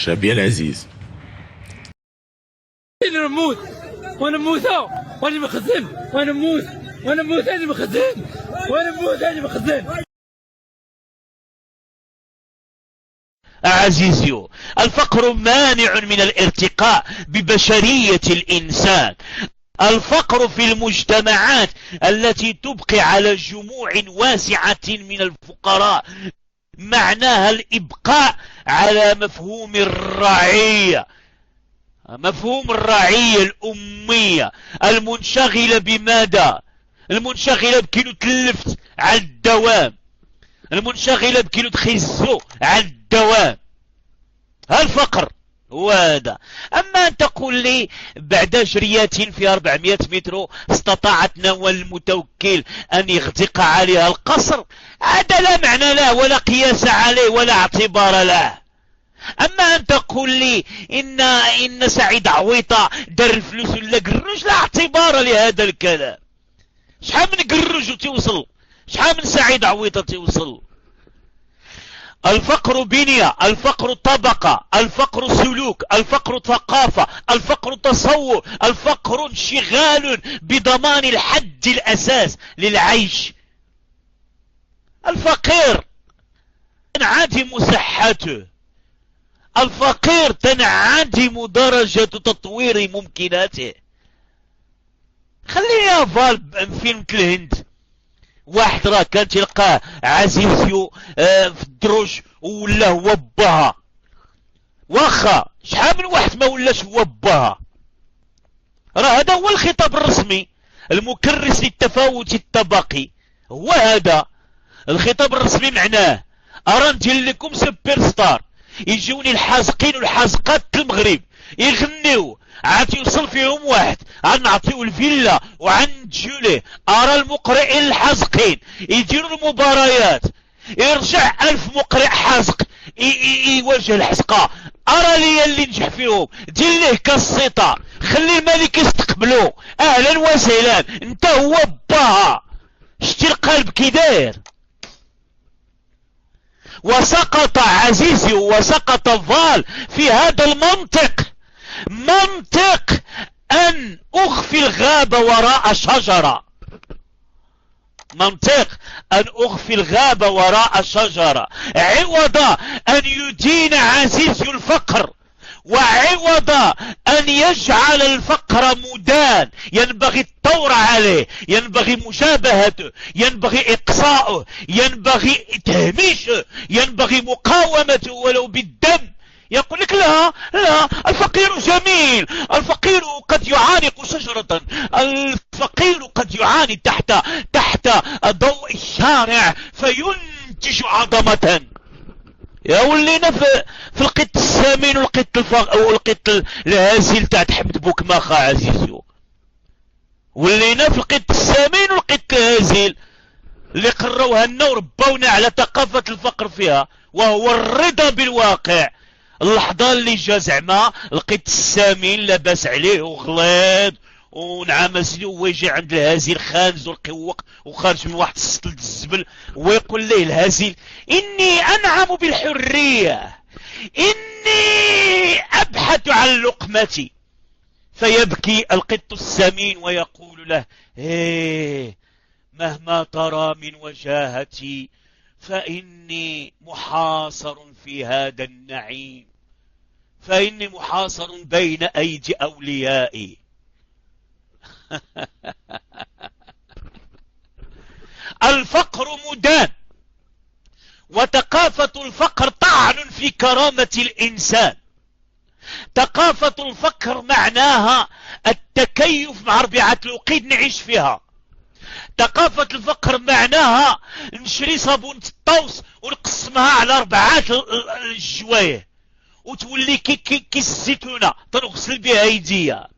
شابي العزيز. نموت ونموت وانا مخزن ونموت ونموت انا مخزن ونموت انا مخزن. عزيزي، الفقر مانع من الارتقاء ببشرية الإنسان. الفقر في المجتمعات التي تبقي على جموع واسعة من الفقراء معناها الإبقاء على مفهوم الرعية، مفهوم الرعية الأمية المنشغلة بماذا؟ المنشغلة بكيلو تلفت على الدوام، المنشغلة بكيلو تخزو على الدوام. الفقر هو هذا. أما أن تقول لي بعد جريات في 400 متر استطاعت نوى المتوكل أن يغدق عليها القصر، هذا لا معنى له ولا قياس عليه ولا اعتبار له. أما أن تقول لي إن سعيد عويطة دار الفلوس ولا قرج، لا اعتبار لهذا الكلام. شحال من قرج توصل، شحال من سعيد عويطة توصل. الفقر بنية، الفقر طبقة، الفقر سلوك، الفقر ثقافة، الفقر تصور، الفقر انشغال بضمان الحد الأساس للعيش. الفقير تنعدم صحته، الفقير تنعدم درجة تطوير ممكناته. خلينا فال فيلم الهند، واحد راه كان تلقاه عزيزيو في الدروج ولا هو باها، واخا شحال من واحد ما ولاش هو باها. راه هذا هو الخطاب الرسمي المكرس للتفاوت الطبقي، هو هذا الخطاب الرسمي. معناه ارى ندير لكم سوبر ستار، يجوني الحازقين والحازقات المغرب يغنيو، عاد يوصل فيهم واحد عاد نعطيو الفيلا وعن جوليه. ارى المقرئين الحازقين يديروا المباريات، يرجع 1000 مقرئ حازق يواجه الحزقه. ارى لي اللي نجح فيهم دير ليه كالسيطه، خلي الملك يستقبلو، اهلا وسهلا انت هو باها. شتي القلب كي داير. وسقط عزيزي وسقط فال في هذا المنطق، منطق أن أخفي الغابة وراء شجرة، منطق أن أخفي الغابة وراء شجرة، عوض أن يدين عزيزي الفقر، وعوض أن يجعل الفقر مدان ينبغي الثورة عليه، ينبغي مشابهته، ينبغي إقصاؤه، ينبغي تهميشه، ينبغي مقاومته ولو بالدم. يقول لك لا لا، الفقير جميل، الفقير قد يعانق شجرة، الفقير قد يعاني تحت ضوء الشارع فينتج عظمة. يا ولينا في القط السامين والقط الهازيل تاع حمد بوكماخا عزيزو، ولينا في القط السامين والقط الهازيل اللي قروها لنا وربونا على ثقافة الفقر فيها، وهو الرضا بالواقع. اللحظة اللي جا زعما القط السامين لاباس عليه وغليظ ونعمس ويجي عند الهازيل خانز والقوق وخارج من واحد السطل الزبل، ويقول ليه الهازيل إني أنعم بالحرية، إني أبحث عن لقمتي. فيبكي القط السمين ويقول له مهما ترى من وجاهتي فإني محاصر في هذا النعيم، فإني محاصر بين أيدي أوليائي. الفقر مدان، وثقافة الفقر طعن في كرامة الإنسان. ثقافة الفقر معناها التكيف مع ربيعة الوقيت نعيش فيها. ثقافة الفقر معناها نشري صابونة الطوس ونقسمها على 4 الجوايه وتولي كي الزيتونة تنغسل بها ايديا.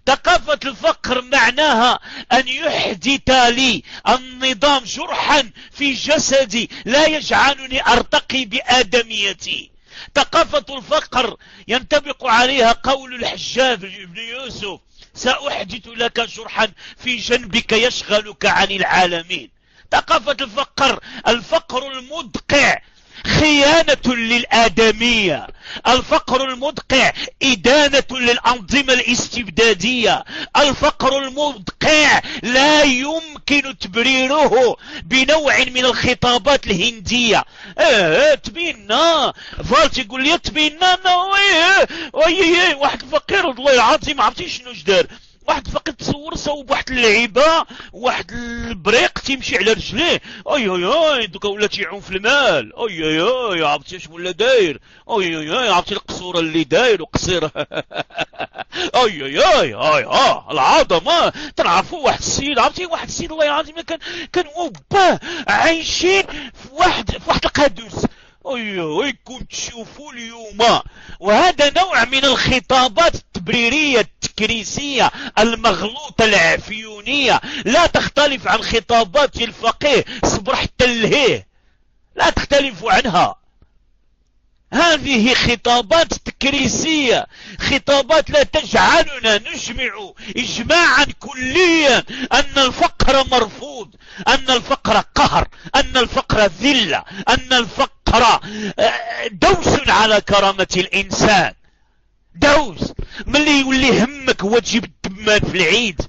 ثقافة الفقر معناها أن يحدث لي النظام جرحا في جسدي لا يجعلني أرتقي بآدميتي. ثقافة الفقر ينطبق عليها قول الحجاج بن يوسف سأحدث لك جرحا في جنبك يشغلك عن العالمين. ثقافة الفقر، الفقر المدقع خيانة للآدمية. الفقر المدقع إدانة للأنظمة الاستبدادية. الفقر المدقع لا يمكن تبريره بنوع من الخطابات الهندية. تبينا فالت يقول لي تبينا واحد فقير والله العظيم عرفتي شنو جدار، واحد فقط تصور صوب واحد اللعيبه واحد البريق تيمشي على رجليه، اي دوكا ولا تيعوم في المال، اي عرفتي اش ولا داير، اي عرفتي القصوره اللي داير وقصير اي العظمه. تنعرفوا واحد السيد، عرفتي واحد السيد الله العظيم كان وباه عايشين في واحد القادوس، كنت تشوفوا اليوم. وهذا نوع من الخطابات التبريرية التكريسية المغلوطة العفيونية، لا تختلف عن خطابات الفقيه صبر حتى اللهيه، لا تختلف عنها. هذه خطابات تكريسية، خطابات لا تجعلنا نجمع إجماعا كليا أن الفقر مرفوض، أن الفقر قهر، أن الفقر ذلة، أن الفقر دوس على كرامة الإنسان. دوس ملي يولي همك هو تجيب الدمان في العيد،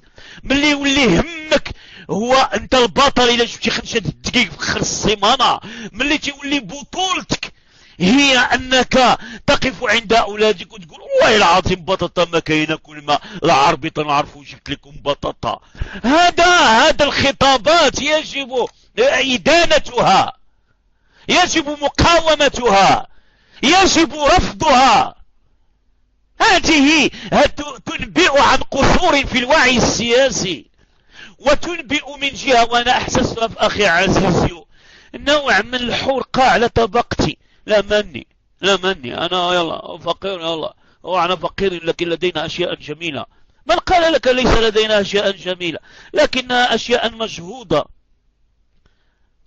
ملي يولي همك هو انت البطل إلا شفتي 5 دقائق في آخر السيمانة، ملي تولي بطولتك هي أنك تقف عند أولادك وتقول والله العظيم بطاطا ما كاينة، كل ما العربي تنعرفوا جبت لكم بطاطا. هذا الخطابات يجب إدانتها، يجب مقاومتها، يجب رفضها. هذه تنبئ عن قصور في الوعي السياسي، وتنبئ من جهة، وأنا أحسست في أخي عزيزي نوع من الحرقة على طبقتي. لا مني أنا يلا فقير، يلا أنا فقير لكن لدينا أشياء جميلة. من قال لك ليس لدينا أشياء جميلة؟ لكنها أشياء مجهودة.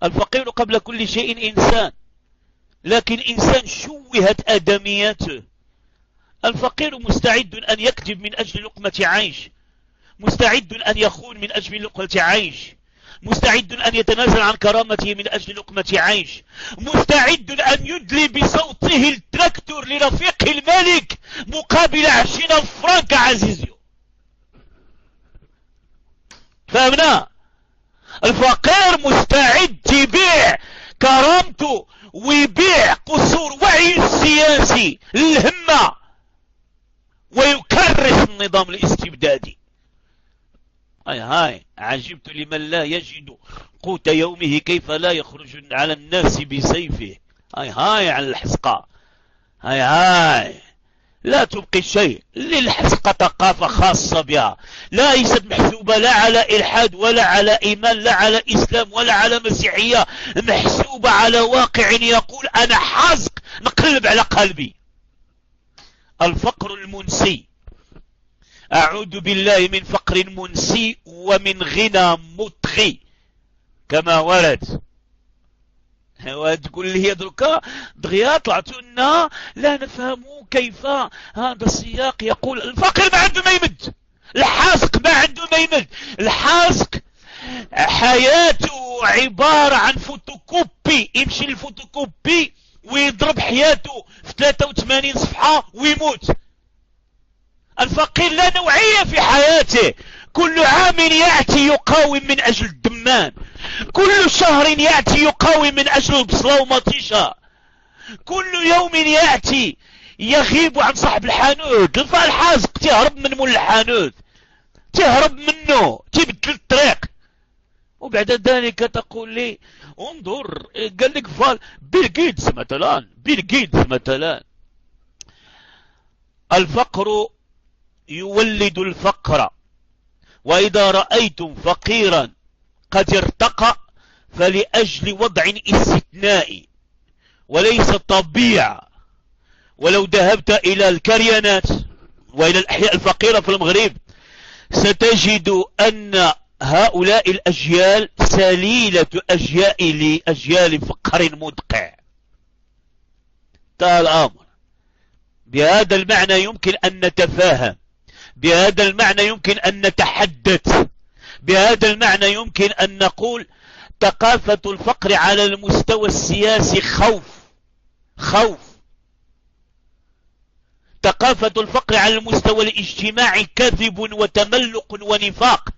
الفقير قبل كل شيء إنسان، لكن إنسان شوهت آدميته. الفقير مستعد أن يكذب من أجل لقمة عيش، مستعد أن يخون من أجل لقمة عيش، مستعد أن يتنازل عن كرامته من أجل لقمة عيش، مستعد أن يدلي بصوته التراكتور لرفيق الملك مقابل 20,000 فرنك عزيزي. فهمنا؟ الفقير مستعد يبيع كرامته ويبيع قصور وعي السياسي للهمة ويكرس النظام الاستبدادي. هاي عجبت لمن لا يجد قوت يومه كيف لا يخرج على الناس بسيفه. هاي على الحسقة، هاي لا تبقي شيء للحسقة، ثقافة خاصة بها، لا ليست محسوبة لا على إلحاد ولا على إيمان لا على إسلام ولا على مسيحية، محسوبة على واقع يقول أنا حازق نقلب على قلبي. الفقر المنسي، أعوذ بالله من فقر منسي ومن غنى مطغي كما ورد. وتقول لي دركا دغيا طلعتوا لنا لا نفهم كيف هذا السياق يقول الفقير ما عنده ما يمد، الحاسق ما عنده ما يمد. الحاسق حياته عبارة عن فوتوكوبي، يمشي للفوتوكوبي ويضرب حياته في 83 صفحة ويموت. الفقير لا نوعية في حياته، كل عام يأتي يقاوم من أجل الدمان، كل شهر يأتي يقاوم من أجل البصلة ومطيشة، كل يوم يأتي يغيب عن صاحب الحانوت. الحازق تهرب من مول الحانوت، تهرب منه، تبدل الطريق. وبعد ذلك تقول لي انظر، قال لك بيل جيتس مثلا. الفقر يولد الفقر، وإذا رأيتم فقيرا قد ارتقى فلأجل وضع استثنائي وليس طبيعة. ولو ذهبت إلى الكريانات وإلى الأحياء الفقيرة في المغرب ستجد أن هؤلاء الأجيال سليلة لأجيال فقر مدقع. الأمر بهذا المعنى يمكن أن نتفاهم، بهذا المعنى يمكن أن نتحدث، بهذا المعنى يمكن أن نقول ثقافة الفقر على المستوى السياسي خوف، خوف. ثقافة الفقر على المستوى الاجتماعي كذب وتملق ونفاق.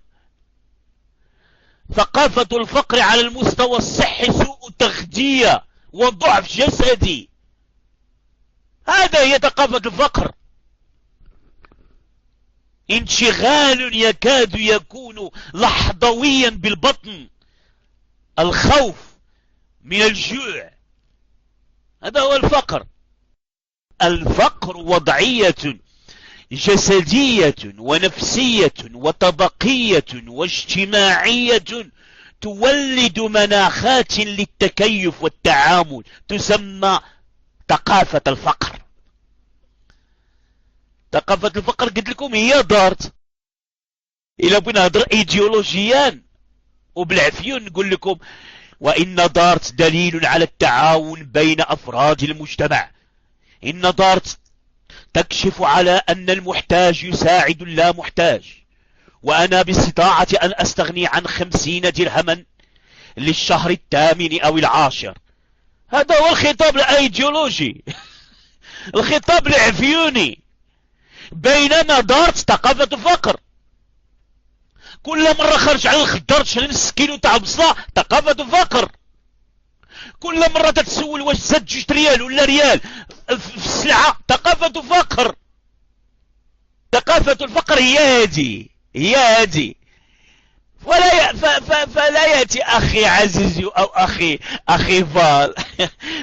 ثقافة الفقر على المستوى الصحي سوء تغذية وضعف جسدي. هذا هي ثقافة الفقر. انشغال يكاد يكون لحظويا بالبطن، الخوف من الجوع، هذا هو الفقر. الفقر وضعية جسدية ونفسية وطبقية واجتماعية تولد مناخات للتكيف والتعامل، تسمى ثقافة الفقر. ثقافة الفقر قلت لكم هي دارت. إلا بغينا نهضر ايديولوجيا وبالعفيون نقول لكم وإن دارت دليل على التعاون بين أفراد المجتمع. إن دارت تكشف على أن المحتاج يساعد اللا محتاج، وأنا باستطاعة أن أستغني عن 50 درهما للشهر الثامن أو العاشر. هذا هو الخطاب الأيديولوجي الخطاب العفيوني. بينما دارت ثقافة الفقر. كل مرة خرج على الخدار تشري نص كيلو تاع البصلة، ثقافة الفقر. كل مرة تتسول واش زاد 2 ريال ولا ريال في السلعة، ثقافة فقر. ثقافة الفقر هي هذه. فلا يأتي أخي عزيز أو أخي فال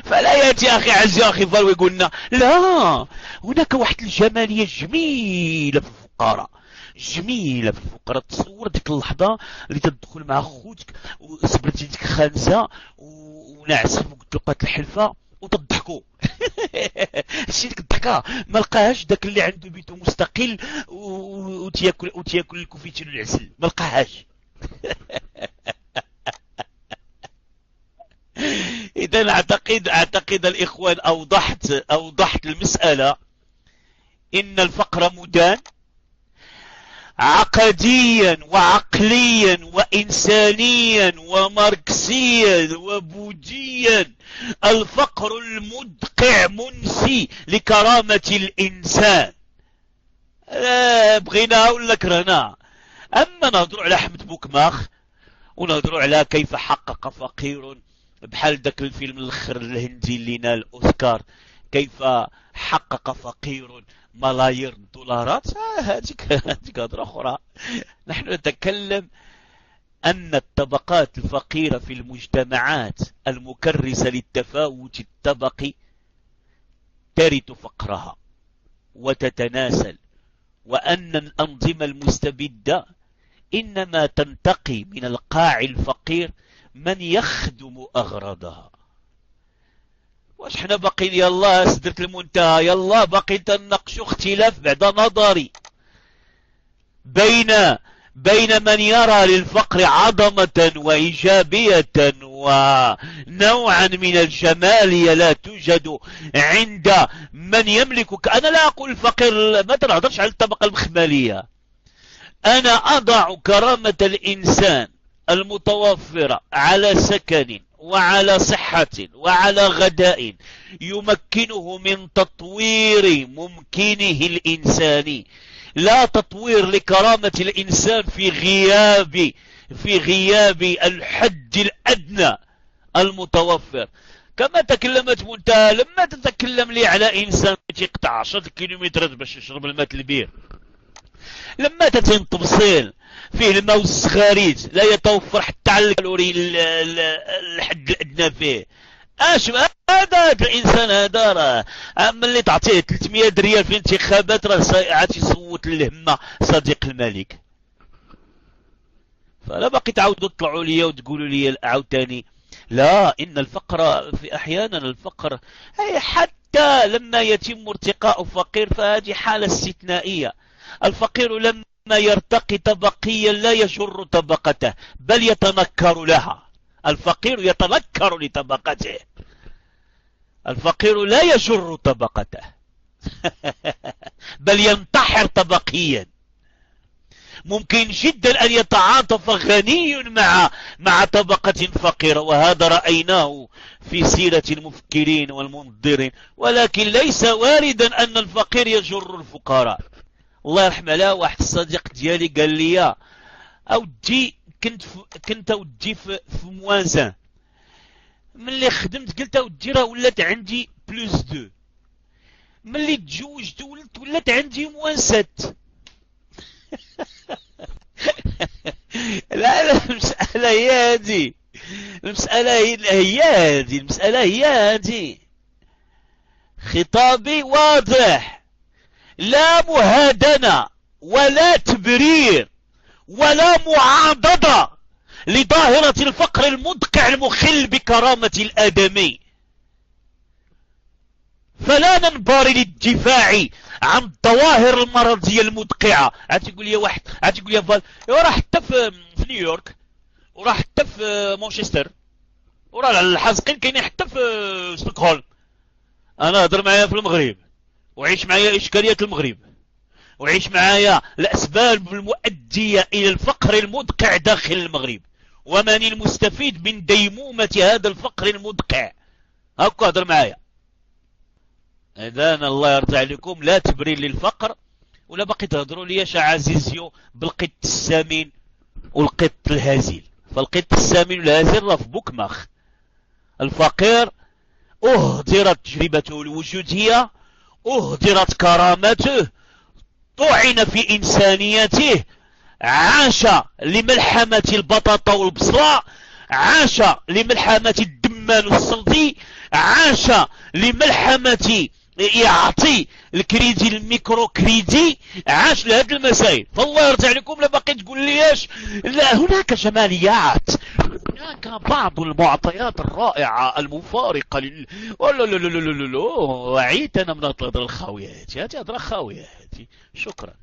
فلا يأتي أخي عزيز أو أخي فال ويقولنا لا، هناك واحد الجمالية جميلة في الفقراء، جميلة في الفقراء. تصور ديك اللحظة اللي تدخل مع خوتك وصبرتي ديك خانسة ونعسف وقلت لقات الحلفة وتضحكوا شي ديك الضحكة ما لقاهاش داك اللي عنده بيته مستقل وتياكل الكوفيتين والعسل، ما لقاهاش إذا أعتقد الإخوان أوضحت المسألة. إن الفقر مدان عقديا وعقليا وإنسانيا وماركسيا وبوذيا. الفقر المدقع منسي لكرامة الإنسان. بغينا ولا كرهنا. أما نهضروا على أحمد بوكماخ ونهضروا على كيف حقق فقير بحال داك الفيلم الاخر الهندي اللي نال أوسكار، كيف حقق فقير ملايير الدولارات. هذيك هضره اخرى. نحن نتكلم ان الطبقات الفقيره في المجتمعات المكرسه للتفاوت الطبقي ترث فقرها وتتناسل، وان الانظمه المستبده انما تنتقي من القاع الفقير من يخدم اغراضها. واش حنا باقيين يلا سدرت المنتهى، يلا باقي تناقشوا اختلاف بعد نظري بين من يرى للفقر عظمة وإيجابية ونوعا من الجمالية لا توجد عند من يملك. أنا لا أقول الفقير، ما تنهضرش على الطبقة المخمالية، أنا أضع كرامة الإنسان المتوفرة على سكن وعلى صحة وعلى غداء يمكنه من تطوير ممكنه الإنساني، لا تطوير لكرامة الإنسان في غياب الحد الأدنى المتوفر. كما تكلمت منتهى لما تتكلم لي على إنسان يقطع 10 كيلومترات باش يشرب الماء البير، لما تتم تفصيل فيه الماء والسخاريج لا يتوفر حتى على الكالوري الحد الأدنى فيه. هذا الإنسان هذا راه أما اللي تعطيه 300 ريال في الانتخابات راه عاد يصوت للهمة صديق الملك. فلا باقي تعاودوا تطلعوا لي وتقولوا لي عاوتاني لا، إن الفقر في أحيانا الفقر حتى لما يتم ارتقاء فقير فهذه حالة استثنائية. الفقير لما يرتقي طبقيا لا يجر طبقته بل يتنكر لها. الفقير يتنكر لطبقته، الفقير لا يجر طبقته بل ينتحر طبقيا. ممكن جدا أن يتعاطف غني مع طبقة فقيرة، وهذا رأيناه في سيرة المفكرين والمنظرين، ولكن ليس واردا أن الفقير يجر الفقراء. الله يرحمه، لا واحد الصديق ديالي قال لي أودي كنت أودي في موازان، ملي خدمت قلت أودي راه ولات عندي بلوس دو، ملي تزوجت ولات عندي موان 7. لا المسألة هي هذه، المسألة هي هذه. خطابي واضح، لا مهادنة ولا تبرير ولا معاضدة لظاهرة الفقر المدقع المخل بكرامة الآدمي. فلا ننبغي للدفاع عن الظواهر المرضية المدقعة. تقول لي واحد، تقول لي راه حتى في نيويورك، وراه حتى في مانشستر، وراه الحازقين كاينين حتى في ستوكهولم. انا هضر معايا في المغرب، وعيش معايا اشكالية المغرب، وعيش معايا الاسباب المؤدية الى الفقر المدقع داخل المغرب، ومن المستفيد من ديمومة هذا الفقر المدقع. هاكو هضر معايا. إذن الله يرضى عليكم، لا تبرير للفقر، ولا باقي تهضروا لي عزيزيو بالقط السمين والقط الهزيل. فالقط السمين والهزيل راه في بوكماخ. الفقير أهدرت تجربته الوجودية، أهدرت كرامته، طعن في إنسانيته، عاش لملحمة البطاطا والبصلة، عاش لملحمة الدمان والسلطي، عاش لملحمة يعطي الكريدي الميكرو كريدي، عاش لهذه المسائل. فالله يرضى عليكم، لا باقي تقول ليش لا هناك جماليات، هناك بعض المعطيات الرائعة المفارقة لا لا لا لا لا لا لا. وعيت انا من هضره الخاوية هذه، هضره خاوية هذه. شكرا.